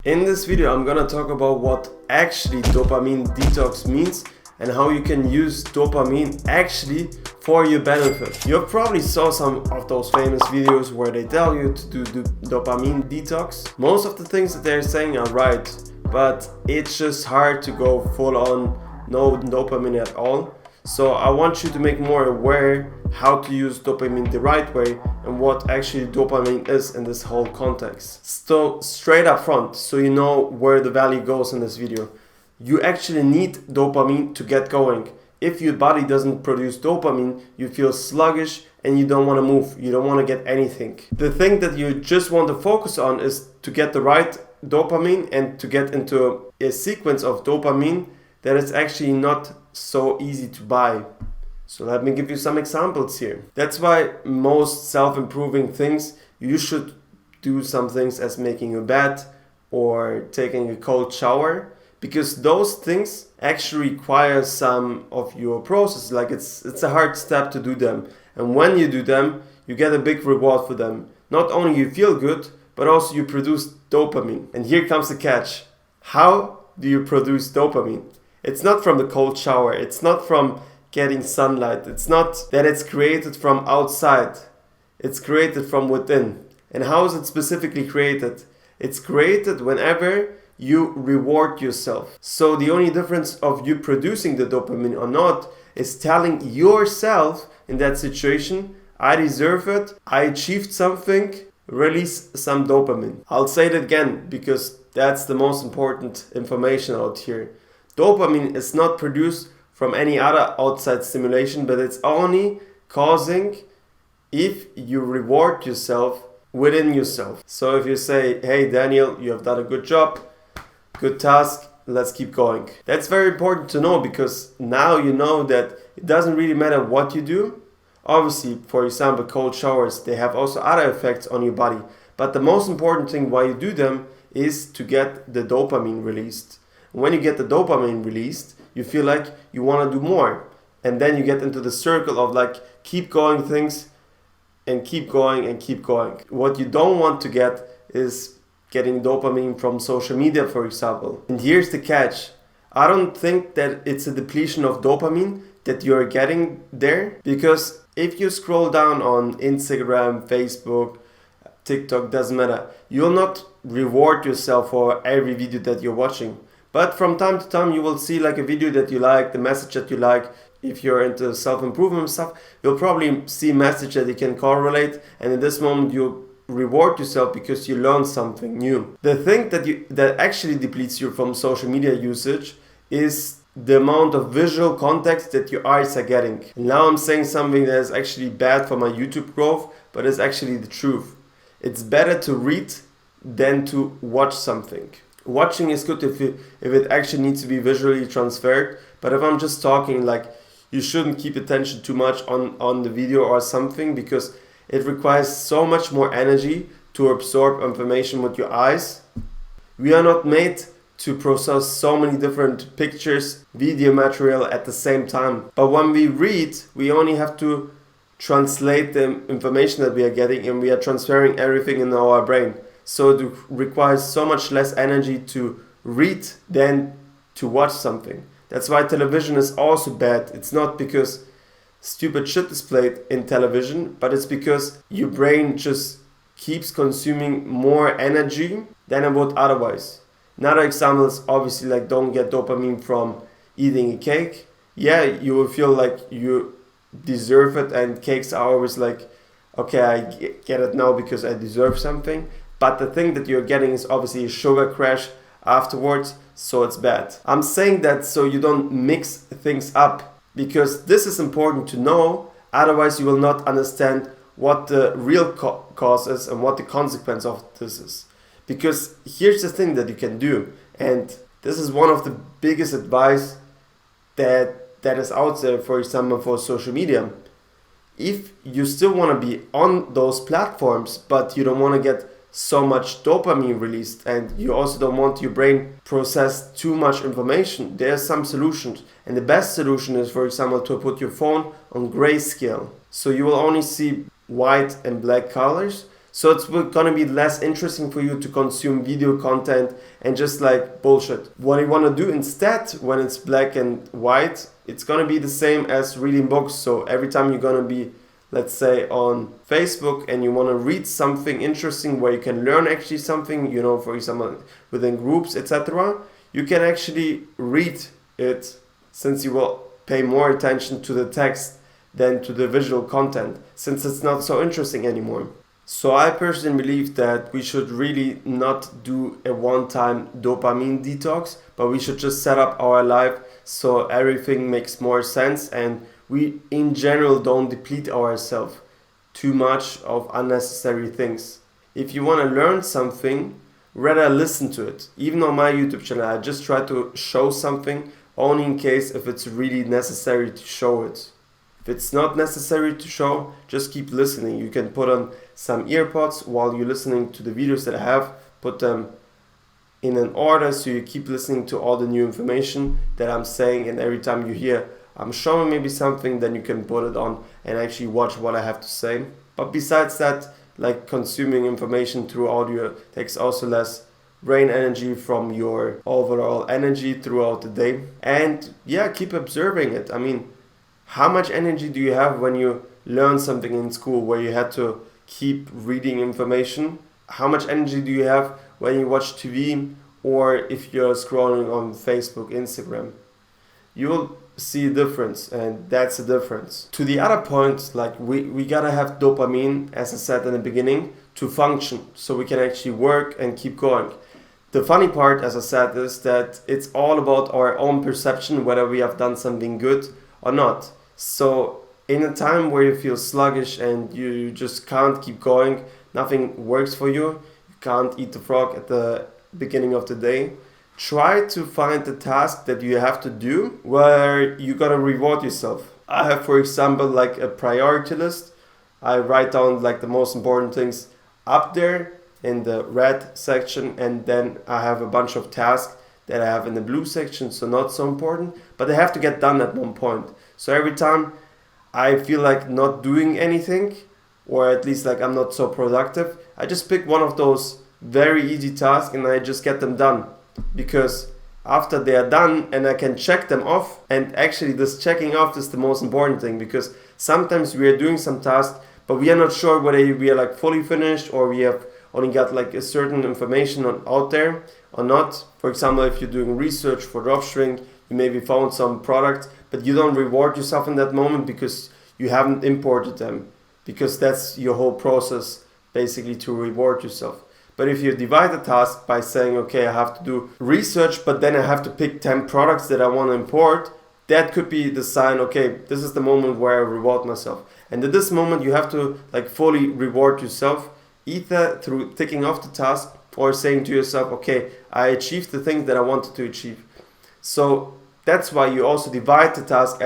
In this video, I'm gonna talk about what actually dopamine detox means and how you can use dopamine actually for your benefit. You probably saw some of those famous videos where they tell you to do dopamine detox. Most of the things that they're saying are right, but it's just hard to go full on no dopamine at all. So I want you to make more aware how to use dopamine the right way and what actually dopamine is in this whole context. So straight up front, so you know where the value goes in this video. You actually need dopamine to get going. If your body doesn't produce dopamine, you feel sluggish and you don't want to move. You don't want to get anything. The thing that you just want to focus on is to get the right dopamine and to get into a sequence of dopamine that is actually not so easy to buy. So let me give you some examples here. That's why most self-improving things, you should do some things as making a bed or taking a cold shower, because those things actually require some of your process. Like it's a hard step to do them. And when you do them, you get a big reward for them. Not only you feel good, but also you produce dopamine. And here comes the catch. How do you produce dopamine? It's not from the cold shower. It's not from getting sunlight. It's not that it's created from outside. It's created from within. And how is it specifically created? It's created whenever you reward yourself. So the only difference of you producing the dopamine or not is telling yourself in that situation, I deserve it, I achieved something, release some dopamine. I'll say it again because that's the most important information out here. Dopamine is not produced from any other outside stimulation, but it's only causing if you reward yourself within yourself. So if you say, hey Daniel, you have done a good job, good task, let's keep going. That's very important to know, because now you know that it doesn't really matter what you do. Obviously, for example, cold showers, they have also other effects on your body. But the most important thing why you do them is to get the dopamine released. When you get the dopamine released, you feel like you want to do more. And then you get into the circle of like keep going things and keep going and keep going. What you don't want to get is getting dopamine from social media, for example. And here's the catch. I don't think that it's a depletion of dopamine that you're getting there, because if you scroll down on Instagram, Facebook, TikTok, doesn't matter, you'll not reward yourself for every video that you're watching. But from time to time you will see like a video that you like, the message that you like. If you're into self-improvement stuff, you'll probably see a message that you can correlate, and in this moment you reward yourself because you learned something new. The thing that actually depletes you from social media usage is the amount of visual context that your eyes are getting. And now I'm saying something that is actually bad for my YouTube growth, but it's actually the truth. It's better to read than to watch something. Watching is good if it actually needs to be visually transferred, but if I'm just talking, like, you shouldn't keep attention too much on the video or something, because it requires so much more energy to absorb information with your eyes. We are not made to process so many different pictures, video material at the same time. But when we read, we only have to translate the information that we are getting, and we are transferring everything in our brain. So it requires so much less energy to read than to watch something. That's why television is also bad. It's not because stupid shit is played in television, but it's because your brain just keeps consuming more energy than it would otherwise. Another example is obviously like, don't get dopamine from eating a cake. Yeah, you will feel like you deserve it, and cakes are always like, okay, I get it now because I deserve something. But the thing that you're getting is obviously a sugar crash afterwards, so it's bad. I'm saying that so you don't mix things up, because this is important to know, otherwise you will not understand what the real cause is and what the consequence of this is. Because here's the thing that you can do, and this is one of the biggest advice that is out there, for example, for social media. If you still want to be on those platforms, but you don't want to get so much dopamine released, and you also don't want your brain process too much information, there's some solutions. And the best solution is, for example, to put your phone on grayscale. So you will only see white and black colors. So it's gonna be less interesting for you to consume video content and just like bullshit. What you wanna do instead when it's black and white, it's gonna be the same as reading books. So every time you're gonna be, let's say, on Facebook and you wanna read something interesting where you can learn actually something, you know, for example, within groups, etc., you can actually read it, since you will pay more attention to the text than to the visual content, since it's not so interesting anymore. So I personally believe that we should really not do a one-time dopamine detox, but we should just set up our life so everything makes more sense and we in general don't deplete ourselves too much of unnecessary things. If you want to learn something, rather listen to it. Even on my YouTube channel, I just try to show something only in case if it's really necessary to show it. If it's not necessary to show, just keep listening. You can put on some earpods while you're listening to the videos that I have, put them in an order so you keep listening to all the new information that I'm saying, and every time you hear I'm showing maybe something, then you can put it on and actually watch what I have to say. But besides that, like consuming information through audio takes also less brain energy from your overall energy throughout the day. And yeah, keep observing it. I mean, how much energy do you have when you learn something in school where you had to keep reading information? How much energy do you have when you watch TV or if you're scrolling on Facebook, Instagram? You will see a difference, and that's the difference. To the other point, like we gotta have dopamine, as I said in the beginning, to function so we can actually work and keep going. The funny part, as I said, is that it's all about our own perception whether we have done something good or not. So in a time where you feel sluggish and you just can't keep going, nothing works for you, you can't eat the frog at the beginning of the day, try to find the task that you have to do where you gotta reward yourself. I have, for example, like a priority list. I write down like the most important things up there in the red section, and then I have a bunch of tasks that I have in the blue section, so not so important, but they have to get done at one point. So every time I feel like not doing anything, or at least like I'm not so productive, I just pick one of those very easy tasks and I just get them done. Because after they are done and I can check them off, and actually this checking off is the most important thing, because sometimes we are doing some tasks but we are not sure whether we are like fully finished or we have only got like a certain information out there or not. For example, if you're doing research for dropshipping, you maybe found some products but you don't reward yourself in that moment because you haven't imported them, because that's your whole process basically to reward yourself. But if you divide the task by saying, okay, I have to do research, but then I have to pick 10 products that I want to import, that could be the sign, okay, this is the moment where I reward myself. And at this moment, you have to like fully reward yourself, either through ticking off the task or saying to yourself, okay, I achieved the thing that I wanted to achieve. So that's why you also divide the task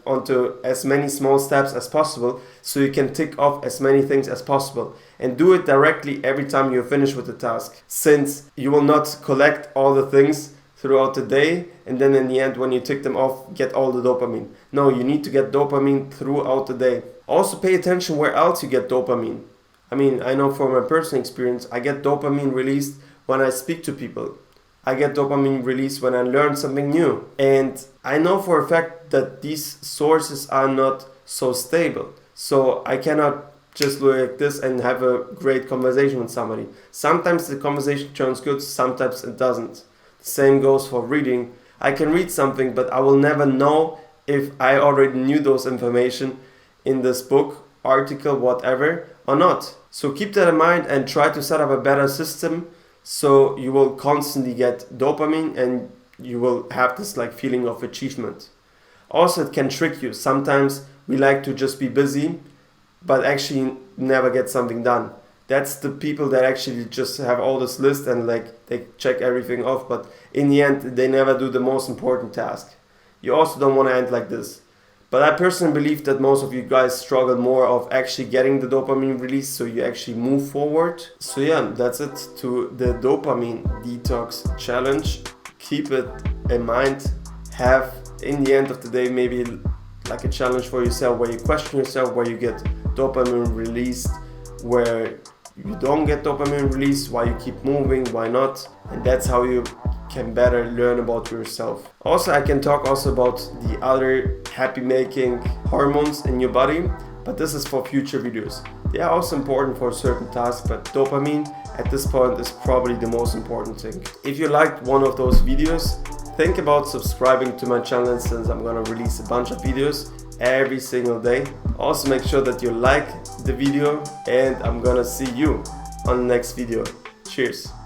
onto as many small steps as possible, so you can tick off as many things as possible, and do it directly every time you're finished with the task, since you will not collect all the things throughout the day and then in the end when you tick them off get all the dopamine. No, you need to get dopamine throughout the day. Also pay attention where else you get dopamine. I mean, I know from my personal experience, I get dopamine released when I speak to people. I get dopamine released when I learn something new. And I know for a fact that these sources are not so stable. So I cannot just look like this and have a great conversation with somebody. Sometimes the conversation turns good, sometimes it doesn't. The same goes for reading. I can read something, but I will never know if I already knew those information in this book, article, whatever, or not. So keep that in mind and try to set up a better system, so you will constantly get dopamine and you will have this like feeling of achievement. Also, it can trick you. Sometimes we like to just be busy, but actually never get something done. That's the people that actually just have all this list and like they check everything off, but in the end they never do the most important task. You also don't want to end like this. But I personally believe that most of you guys struggle more of actually getting the dopamine release, so you actually move forward. So yeah, that's it to the dopamine detox challenge. Keep it in mind. Have, in the end of the day, maybe like a challenge for yourself where you question yourself, where you get dopamine released, where you don't get dopamine release, why you keep moving, why not, and that's how you can better learn about yourself. Also, I can talk also about the other happy making hormones in your body, but this is for future videos. They are also important for certain tasks, but dopamine at this point is probably the most important thing. If you liked one of those videos, think about subscribing to my channel, since I'm gonna release a bunch of videos every single day. Also make sure that you like the video, and I'm gonna see you on the next video. Cheers.